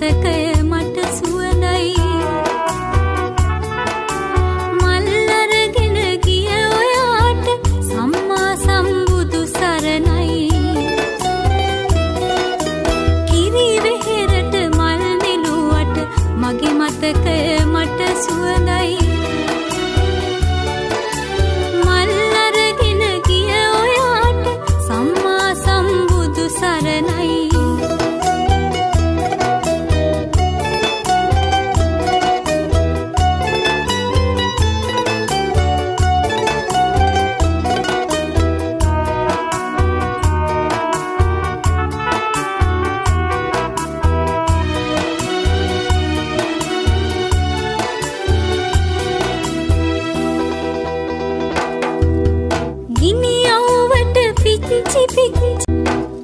මතකය මට සුවඳයි මල්ලරගෙන ගිය ඔයාට සම්මා සම්බුදු සරණයි කිරි වෙහෙරට මල් නෙළුවට මගේ මතකය මට සුවඳයි මල්ලරගෙන ගිය ඔයාට සම්මා සම්බුදු සරණයි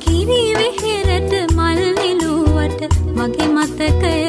කිරි වෙහෙරට මල් නෙළුවට මගේ මතකය